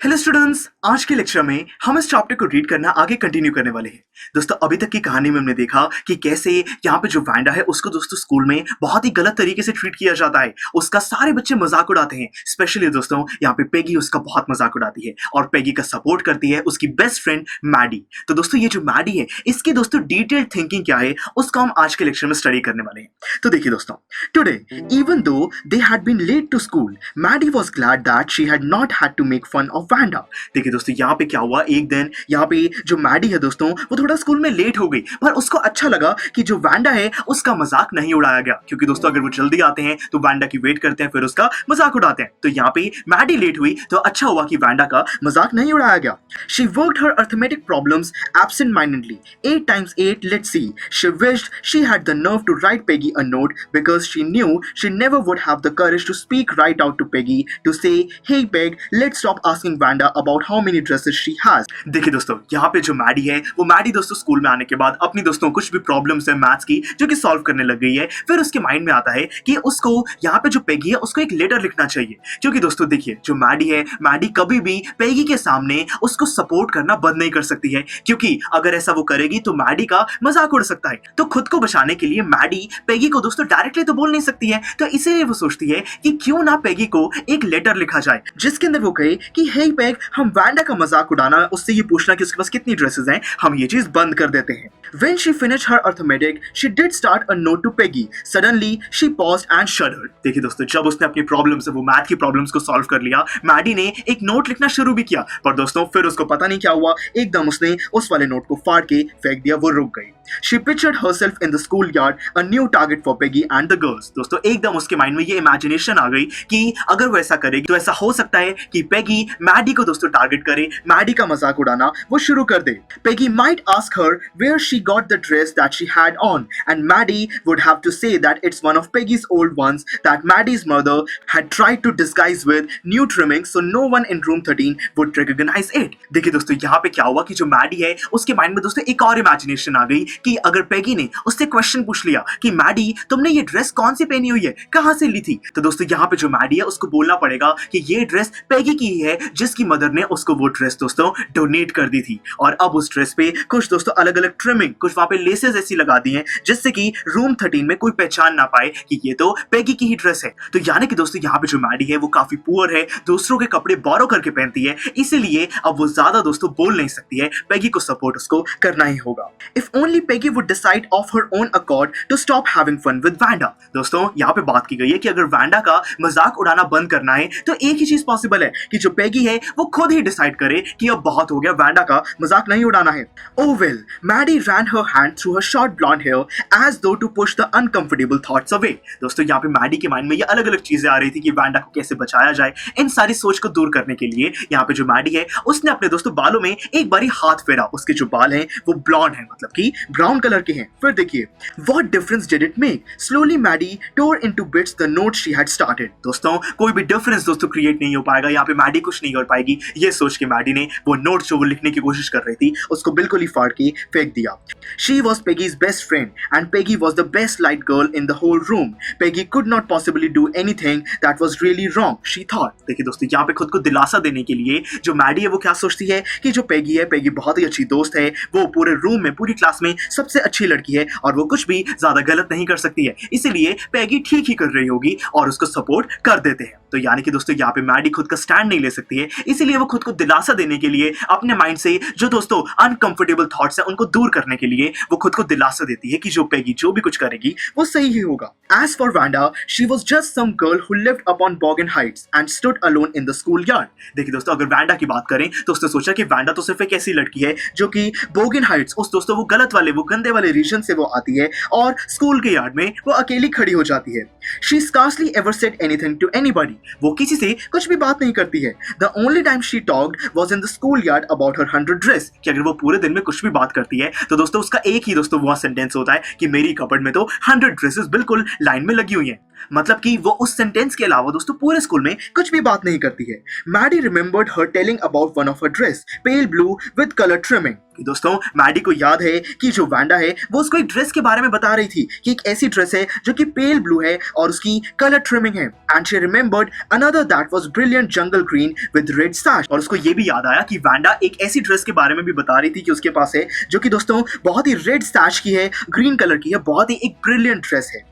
Hello students, आज के lecture में हम इस चैप्टर को रीड करना आगे कंटिन्यू करने वाले हैं। दोस्तों, अभी तक की कहानी में हमने देखा कि कैसे यहाँ पे जो वैंडा है उसको दोस्तों स्कूल में बहुत ही गलत तरीके से ट्रीट किया जाता है। उसका सारे बच्चे मजाक उड़ाते हैं। स्पेशली दोस्तों यहाँ पे पेगी उसका बहुत मजाक उड़ाती है और पेगी का सपोर्ट करती है उसकी बेस्ट फ्रेंड मैडी। तो दोस्तों ये जो मैडी है इसकी दोस्तों डिटेल्ड थिंकिंग क्या है उसको हम आज के लेक्चर में स्टडी करने वाले हैं। तो देखिए दोस्तों, today even though they had been late to school, Maddy was glad that she had not had to make fun of Wanda. देखिए दोस्तों यहाँ पे क्या हुआ, एक दिन यहाँ पे जो मैडी है दोस्तों वो थोड़ा स्कूल में लेट हो गई, पर उसको अच्छा लगा कि जो वैंडा है उसका मजाक नहीं उड़ाया गया, क्योंकि दोस्तों अगर वो जल्दी आते हैं तो वैंडा की वेट करते हैं फिर उसका मजाक उड़ाते हैं। तो यहाँ पे मैडी लेट हुई तो अच्छा हुआ कि वैंडा का मजाक नहीं उड़ाया गया। She worked her arithmetic problems absent-mindedly. 8 times 8, let's see. She wished she had the nerve to write Peggy a note because she knew she never would have the courage to speak right out to Peggy to say, "Hey Peg, let's stop asking Wanda about how many dresses she has." देखिए दोस्तों, यहाँ पे जो Maddie है वो Maddie दोस्तों school में आने के बाद अपनी दोस्तों कुछ भी प्रॉब्लम्स है मैथ्स की जो कि सॉल्व करने लग गई है। फिर उसके माइंड में आता है कि उसको यहाँ पे जो पेगी है उसको एक लेटर लिखना चाहिए, क्योंकि दोस्तों देखिए जो मैडी है, मैडी कभी भी पेगी के सामने उसको सपोर्ट करना बंद नहीं कर सकती है, क्योंकि अगर ऐसा वो करेगी तो मैडी का मजाक उड़ सकता है। तो खुद को बचाने के लिए मैडी पेगी को दोस्तों डायरेक्टली तो बोल नहीं सकती है, तो इसीलिए वो सोचती है कि क्यों ना पेगी को एक लेटर लिखा जाए जिसके अंदर वो कहे कि हे पेग, हम वैंडा का मजाक उड़ाना, उससे ये पूछना कि उसके पास कितनी ड्रेसेस हैं, हम ये चीज बंद कर देते हैं। When she finished her arithmetic, she did start a note to Peggy. Suddenly, she paused and shuddered. देखिए दोस्तों, जब उसने अपनी प्रॉब्लम्स वो मैथ की प्रॉब्लम्स को सॉल्व कर लिया, मैडी ने एक नोट लिखना शुरू भी किया, पर दोस्तों फिर उसको पता नहीं क्या हुआ, एकदम उसने उस वाले नोट को फाड़ के फेंक दिया, वो रुक गई। She pictured herself in the schoolyard, a new target for Peggy and the girls. दोस्तों एकदम उसके माइंड में ये इमेजिनेशन आ गई कि अगर वो ऐसा करेगी तो ऐसा हो सकता है कि पेगी मैडी को दोस्तों टारगेट करे, मैडी का मजाक उड़ाना वो शुरू कर दे। Peggy might ask her where she got the dress that she had on, and Maddie would have to say that it's one of Peggy's old ones that Maddie's mother had tried to disguise with new trimmings so no one in room 13 would recognize it. देखिए दोस्तों यहाँ पे क्या हुआ कि जो Maddie है उसके माइंड में दोस्तों एक और इमेजिनेशन आ गई कि अगर पेगी ने उससे क्वेश्चन पूछ लिया कि मैडी तुमने ये ड्रेस कौन सी पहनी हुई है, कहाँ से ली थी, तो दोस्तों यहाँ पे जो मैडी है उसको बोलना पड़ेगा कि ये ड्रेस पेगी की ही है जिसकी मदर ने उसको वो ड्रेस दोस्तों डोनेट कर दी थी। और अब उस ड्रेस पे कुछ दोस्तों अलग अलग ट्रिमिंग, कुछ वहां पे लेसेस ऐसी लगा दी हैं जिससे कि रूम 13 में कोई पहचान ना पाए कि ये तो पेगी की ही ड्रेस है। तो यानी कि दोस्तों यहाँ पे जो मैडी है वो काफी पुअर है, दूसरों के कपड़े बोरो करके पहनती है, इसीलिए अब वो ज्यादा दोस्तों बोल नहीं सकती है, पेगी को सपोर्ट उसको करना ही होगा। If only Peggy would decide of her own accord to stop having fun with Wanda. दोस्तों यहाँ पे बात की गई है कि अगर वैंडा का मजाक उड़ाना बंद करना है तो एक ही चीज पॉसिबल है कि जो पेगी है वो खुद ही डिसाइड करे कि अब बहुत हो गया, वैंडा का मजाक नहीं उड़ाना है। Oh well, Maddie ran her hand through her short blonde hair as though to push the uncomfortable thoughts away. दोस्तों यहाँ पे मैडी के माइंड में ये अलग अलग चीजें आ रही थी कि वैंडा को कैसे बचाया जाए। इन सारी सोच को दूर करने के लिए यहाँ पे जो मैडी है उसने अपने दोस्तों बालों में एक बारी हाथ फेरा। उसके जो बाल हैं वो ब्लॉन्ड हैं, मतलब कि ब्राउन कलर के हैं। फिर देखिए, What difference did it make? Slowly Maddie tore into bits the note she had started. दोस्तों कोई भी डिफरेंस दोस्तों क्रिएट नहीं हो पाएगा, यहाँ पे मैडी कुछ नहीं कर पाएगी। ये सोच के मैडी ने वो नोट जो वो लिखने की कोशिश कर रही थी उसको बिल्कुल ही फाड़ के फेंक दिया। She was Peggy's best friend and Peggy was the best light girl in the whole room. Peggy could not possibly do anything that was really wrong, she thought. देखिए दोस्तों यहाँ पे खुद को दिलासा देने के लिए जो मैडी है वो क्या सोचती है कि जो पेगी है, पेगी बहुत ही अच्छी दोस्त है, वो पूरे रूम में पूरी क्लास में सबसे अच्छी लड़की है और वो कुछ भी ज्यादा गलत नहीं कर सकती है, इसीलिए पेगी ठीक ही कर रही होगी और उसको सपोर्ट कर देते हैं। तो यानी कि दोस्तों यहाँ पे मैडी खुद का स्टैंड नहीं ले सकती है, इसीलिए वो खुद को दिलासा देने के लिए अपने माइंड से जो दोस्तों अनकंफर्टेबल थॉट्स है उनको दूर करने के लिए वो खुद को दिलासा देती है कि जो पेगी जो भी कुछ करेगी वो सही ही होगा। As for Wanda, she was just some girl who lived upon Bogan Heights and stood alone in the schoolyard. देखिए दोस्तों अगर वैंडा की बात करें तो उसने सोचा कि वैंडा तो सिर्फ एक ऐसी लड़की है जो कि बोगन हाइट्स, उस दोस्तों वो गलत वाले वो गंदे वाले रीजन से वो आती है और स्कूल के यार्ड में वो अकेली खड़ी हो जाती है। She scarcely ever said anything to anybody. वो किसी से कुछ भी बात नहीं करती है। The only time she talked was in the schoolyard about her 100 dress. कि अगर वो पूरे दिन में कुछ भी बात करती है तो दोस्तों उसका एक ही दोस्तों वो सेंटेंस होता है कि मेरी कपबोर्ड में तो 100 ड्रेसेस बिल्कुल लाइन में लगी हुई हैं। मतलब कि वो उस सेंटेंस के अलावा दोस्तों पूरे स्कूल में कुछ भी बात नहीं करती है। Maddy remembered her telling about one of her dress pale blue with colour trimming. कि दोस्तों मैडी को याद है कि जो वांडा है वो उसको एक ड्रेस के बारे में बता रही थी कि एक ऐसी ड्रेस है जो कि पेल ब्लू है और उसकी कलर ट्रिमिंग है। And she remembered another that was brilliant jungle green with red starch. और उसको ये भी याद आया कि वांडा एक ऐसी ड्रेस के बारे में भी बता रही थी कि उसके पास है जो कि दोस्तों बहुत ही रेड स्टार्च की है, ग्रीन कलर की है, बहुत ही एक ब्रिलियंट ड्रेस है।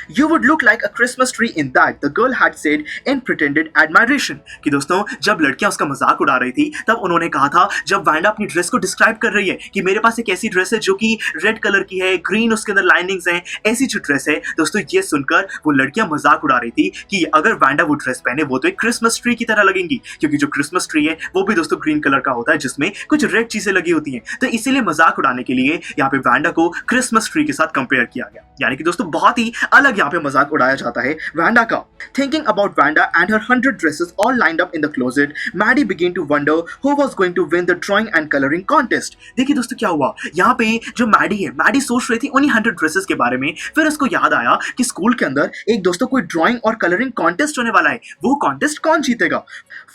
You would look like a Christmas tree in that, the girl had said in pretended admiration। कि दोस्तों जब लड़कियां उसका मजाक उड़ा रही थी तब उन्होंने कहा था, जब वांडा अपनी ड्रेस को डिस्क्राइब कर रही है कि मेरे पास एक ऐसी ड्रेस है जो कि रेड कलर की है, ग्रीन उसके अंदर लाइनिंग्स हैं, ऐसी जो ड्रेस है दोस्तों, ये सुनकर वो लड़कियां मजाक उड़ा रही थी कि अगर वांडा वो ड्रेस पहने वो तो एक क्रिसमस ट्री की तरह लगेंगी, क्योंकि जो क्रिसमस ट्री है वो भी दोस्तों ग्रीन कलर का होता है जिसमें कुछ रेड चीजें लगी होती हैं। तो इसीलिए मजाक उड़ाने के लिए यहाँ पे वांडा को क्रिसमस ट्री के साथ कंपेयर किया गया। यानी कि दोस्तों बहुत ही अलग यहाँ पे मजाक उड़ाया जाता है वांडा का। Thinking about Wanda and her 100 dresses all lined up in the closet, Maddie began to wonder who was going to win the drawing and coloring contest। देखिए दोस्तों क्या हुआ यहाँ पे, जो मैडी है, मैडी सोच रही थी उन्हीं 100 ड्रेसेस के बारे में। फिर उसको याद आया कि स्कूल के अंदर एक दोस्तों कोई ड्राइंग और कलरिंग कॉन्टेस्ट होने वाला है, वो कॉन्टेस्ट कौन जीतेगा।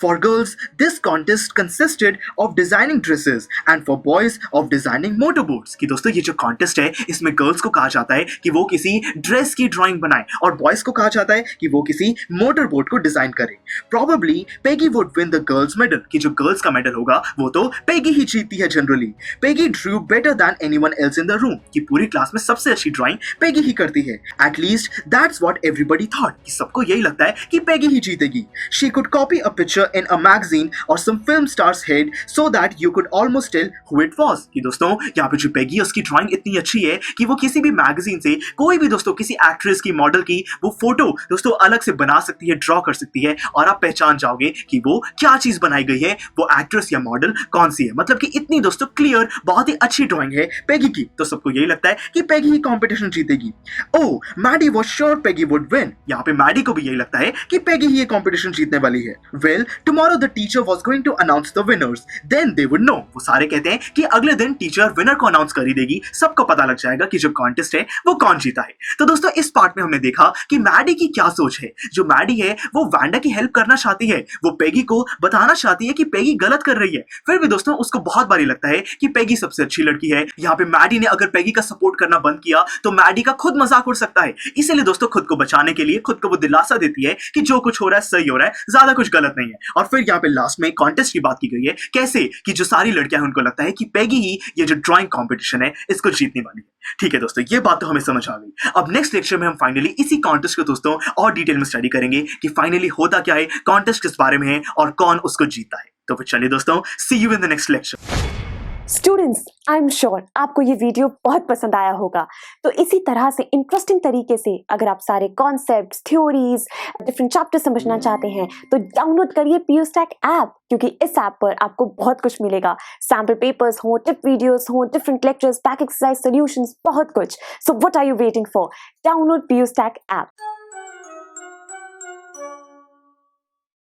For girls this contest consisted of designing dresses and for boys of designing motorboats. कि दोस्तों ये जो कॉन्टेस्ट है इसमें गर्ल्स को कहा जाता है कि वो किसी ड्रेस की ड्राइंग बनाए और बॉयज को कहा जाता है कि वो किसी मोटर बोट को डिजाइन करे। Probably Peggy would win the girls medal. कि जो गर्ल्स का मेडल होगा वो तो पेगी ही जीतती है generally. Peggy Drew better than anyone else in the room. कि पूरी क्लास में सबसे अच्छी ड्राइंग पेगी ही करती है। At least that's what everybody thought. कि सबको यही लगता है कि पेगी ही जीतेगी। She could copy a picture in a magazine और some film stars had so that you could almost tell who it was. कि दोस्तों यहाँ पे जो पेगी है उसकी ड्राइंग इतनी अच्छी है कि वो किसी भी मैगजीन से कोई भी दोस्तों किसी एक्ट्रेस की, मॉडल की वो फोटो दोस्तों अलग से बना सकती है, ड्रॉ कर सकती है और आप पहचान जाओगे कि वो क्या चीज बनाई गई है, वो एक्ट्रेस या मॉडल कौन सी है। मतलब कि इतनी दोस्तों क्लियर, बहुत ही अच्छी ड्राइंग है पेगी की। तो सबको यही लगता है कि पेगी ही कंपटीशन जीतेगी। Oh, Maddy was sure Peggy would win. यहाँ पे मैडी को भी यही लगता है कि पेगी ही ये कंपटीशन जीतने वाली है। Well, tomorrow the teacher was going to announce the winners, then they would know. वो सारे कहते हैं कि अगले दिन टीचर विनर को अनाउंस कर ही देगी, सबको पता लग जाएगा कि जो कॉन्टेस्ट है वो कौन जीता है। तो दोस्तों इस पार्ट में हमने देखा कि मैडी की क्या सोच है। जो मैडी है वो वांडा की हेल्प करना चाहती है, वो पेगी को बताना चाहती है कि पेगी गलत कर रही है। फिर भी दोस्तों उसको बहुत बारी लगता है कि पेगी सबसे अच्छी लड़की है। यहाँ पे मैडी ने अगर पेगी का सपोर्ट करना बंद किया तो मैडी का खुद मजाक उड़ सकता है। इसीलिए दोस्तों खुद को बचाने के लिए खुद को वो दिलासा देती है कि जो कुछ हो रहा है सही हो रहा है, ज्यादा कुछ गलत नहीं है। और फिर यहाँ पे लास्ट में कॉन्टेस्ट की बात की गई है, कैसे कि जो सारी लड़कियां हैं उनको लगता है कि पेगी ही ये जो ड्राइंग कॉम्पिटिशन है इसको जीतने वाली है। ठीक है दोस्तों, ये बात तो हमें समझ आ गई। अब नेक्स्ट लेक्चर में हम फाइनली इसी कॉन्टेस्ट को दोस्तों और डिटेल में स्टडी करेंगे कि फाइनली होता क्या है, कॉन्टेस्ट किस बारे में है और कौन उसको जीता है। तो फिर चलिए दोस्तों, see you in the next lecture. Students, I am sure आपको ये वीडियो बहुत पसंद आया होगा। तो इसी तरह से इंटरेस्टिंग तरीके से अगर आप सारे कॉन्सेप्ट्स, थ्योरीज, डिफरेंट चैप्टर समझना चाहते हैं तो डाउनलोड करिए PUSTAC ऐप, क्योंकि इस ऐप पर आपको बहुत कुछ मिलेगा। सैम्पल पेपर्स हो, टिप वीडियोस हो, different lectures, back exercise solutions, बहुत कुछ। So what are you waiting for? Download PUSTAC app.